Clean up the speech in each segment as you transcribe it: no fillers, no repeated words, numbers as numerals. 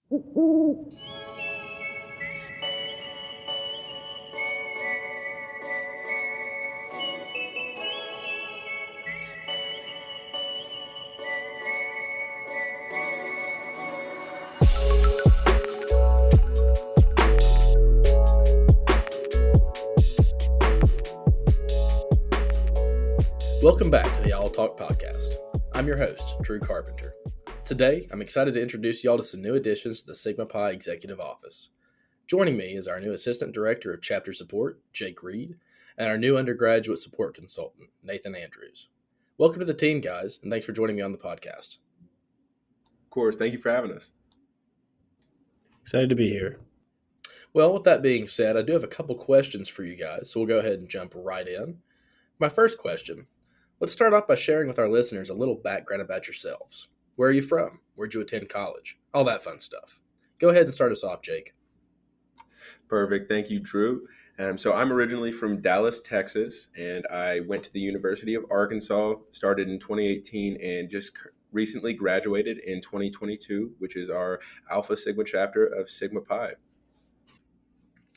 Welcome back to the All Talk Podcast. I'm your host, Drew Carpenter. Today, I'm excited to introduce y'all to some new additions to the Sigma Pi Executive Office. Joining me is our new Assistant Director of Chapter Support, Jake Reed, and our new Undergraduate Support Consultant, Nathan Andrews. Welcome to the team, guys, and thanks for joining me on the podcast. Of course, thank you for having us. Excited to be here. Well, with that being said, I do have a couple questions for you guys, so we'll go ahead and jump right in. My first question, let's start off by sharing with our listeners a little background about yourselves. Where are you from? Where'd you attend college? All that fun stuff. Go ahead and start us off, Jake. Perfect. Thank you, Drew. So I'm originally from Dallas, Texas, and I went to the University of Arkansas, started in 2018, and just recently graduated in 2022, which is our Alpha Sigma chapter of Sigma Pi.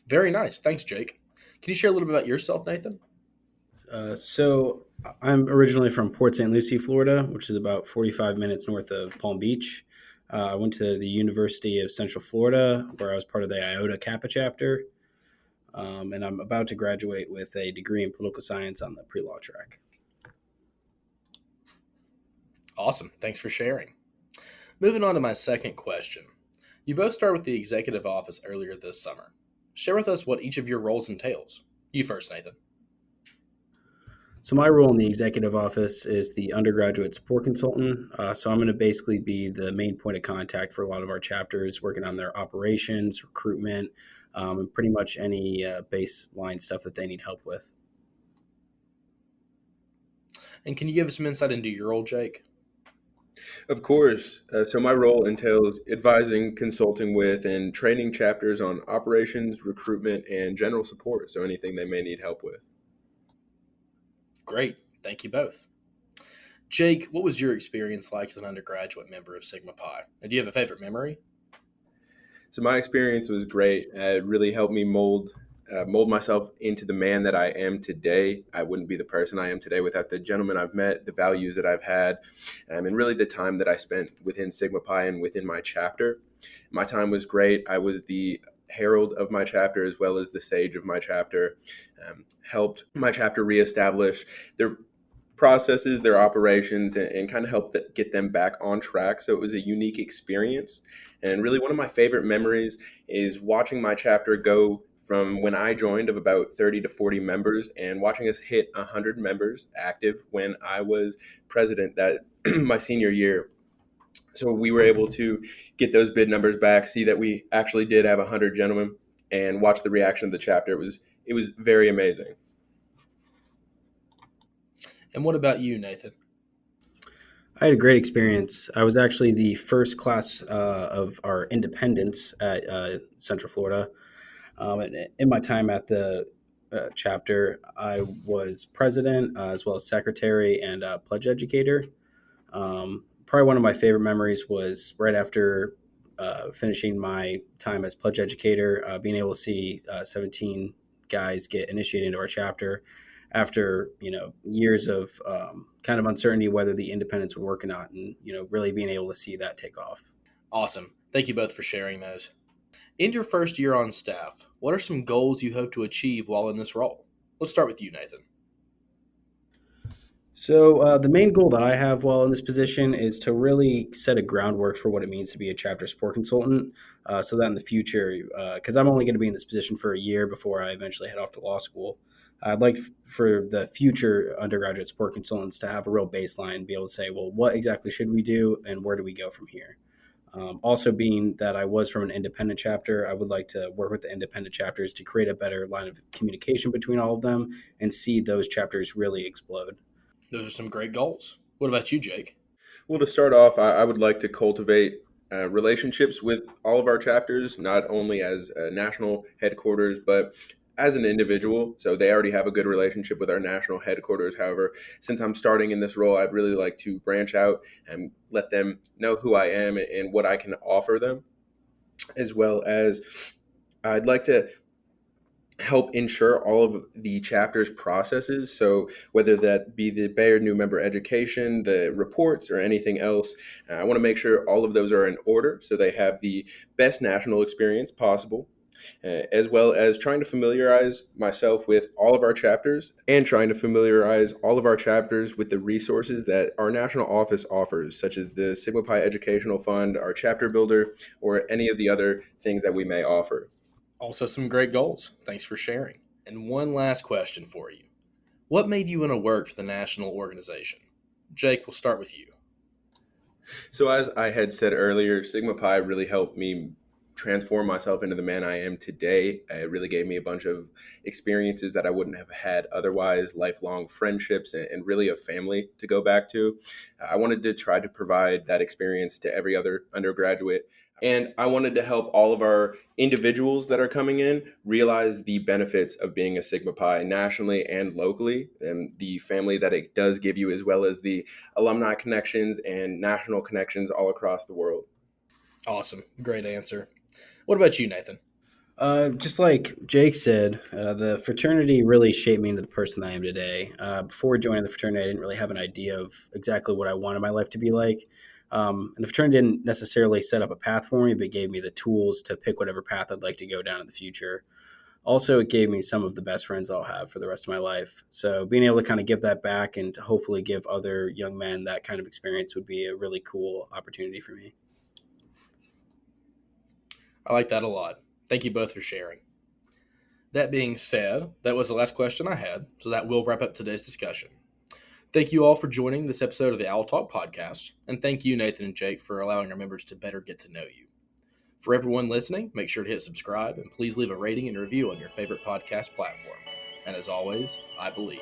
Very nice. Thanks, Jake. Can you share a little bit about yourself, Nathan? So I'm originally from Port St. Lucie, Florida, which is about 45 minutes north of Palm Beach. I went to the University of Central Florida, where I was part of the Iota Kappa chapter. And I'm about to graduate with a degree in political science on the pre-law track. Awesome. Thanks for sharing. Moving on to my second question. You both started with the executive office earlier this summer. Share with us what each of your roles entails. You first, Nathan. So my role in the executive office is the undergraduate support consultant. So I'm going to basically be the main point of contact for a lot of our chapters, working on their operations, recruitment, and pretty much any baseline stuff that they need help with. And can you give us some insight into your role, Jake? Of course. So my role entails advising, consulting with, and training chapters on operations, recruitment, and general support. So anything they may need help with. Great. Thank you both. Jake, what was your experience like as an undergraduate member of Sigma Pi? And do you have a favorite memory? So my experience was great. It really helped me mold myself into the man that I am today. I wouldn't be the person I am today without the gentlemen I've met, the values that I've had, and really the time that I spent within Sigma Pi and within my chapter. My time was great. I was the herald of my chapter as well as the sage of my chapter, helped my chapter reestablish their processes, their operations, and kind of helped get them back on track. So it was a unique experience. And really one of my favorite memories is watching my chapter go from when I joined of about 30 to 40 members and watching us hit 100 members active when I was president that my senior year. So we were able to get those bid numbers back, see that we actually did have 100 gentlemen, and watch the reaction of the chapter. It was very amazing. And what about you, Nathan? I had a great experience. I was actually the first class of our independents at Central Florida. And in my time at the chapter, I was president as well as secretary and pledge educator. Probably one of my favorite memories was right after finishing my time as pledge educator, being able to see 17 guys get initiated into our chapter after years of kind of uncertainty whether the independents would work or not, and really being able to see that take off. Awesome. Thank you both for sharing those. In your first year on staff, what are some goals you hope to achieve while in this role? Let's start with you, Nathan. So the main goal that I have while in this position is to really set a groundwork for what it means to be a chapter support consultant, so that in the future, because I'm only going to be in this position for a year before I eventually head off to law school, I'd like for the future undergraduate support consultants to have a real baseline and be able to say, well, what exactly should we do and where do we go from here? Also, being that I was from an independent chapter, I would like to work with the independent chapters to create a better line of communication between all of them and see those chapters really explode. Those are some great goals. What about you, Jake? Well, to start off, I would like to cultivate relationships with all of our chapters, not only as national headquarters, but as an individual. So they already have a good relationship with our national headquarters. However, since I'm starting in this role, I'd really like to branch out and let them know who I am and what I can offer them. as well as I'd like to help ensure all of the chapter's processes. So whether that be the Bayard new member education, the reports, or anything else, I want to make sure all of those are in order so they have the best national experience possible. As well as trying to familiarize myself with all of our chapters and trying to familiarize all of our chapters with the resources that our national office offers, such as the Sigma Pi Educational Fund, our chapter builder, or any of the other things that we may offer. Also, some great goals. Thanks for sharing. And one last question for you. What made you want to work for the national organization? Jake, we'll start with you. So, as I had said earlier, Sigma Pi really helped me transform myself into the man I am today. It really gave me a bunch of experiences that I wouldn't have had otherwise, lifelong friendships, and really a family to go back to. I wanted to try to provide that experience to every other undergraduate. And I wanted to help all of our individuals that are coming in realize the benefits of being a Sigma Pi nationally and locally, and the family that it does give you, as well as the alumni connections and national connections all across the world. Awesome. Great answer. What about you, Nathan? Just like Jake said, the fraternity really shaped me into the person I am today. Before joining the fraternity, I didn't really have an idea of exactly what I wanted my life to be like. And the fraternity didn't necessarily set up a path for me, but gave me the tools to pick whatever path I'd like to go down in the future. Also, it gave me some of the best friends I'll have for the rest of my life. So being able to kind of give that back and to hopefully give other young men that kind of experience would be a really cool opportunity for me. I like that a lot. Thank you both for sharing. That being said, that was the last question I had, so that will wrap up today's discussion. Thank you all for joining this episode of the Owl Talk podcast, and thank you, Nathan and Jake, for allowing our members to better get to know you. For everyone listening, make sure to hit subscribe and please leave a rating and review on your favorite podcast platform. And as always, I believe.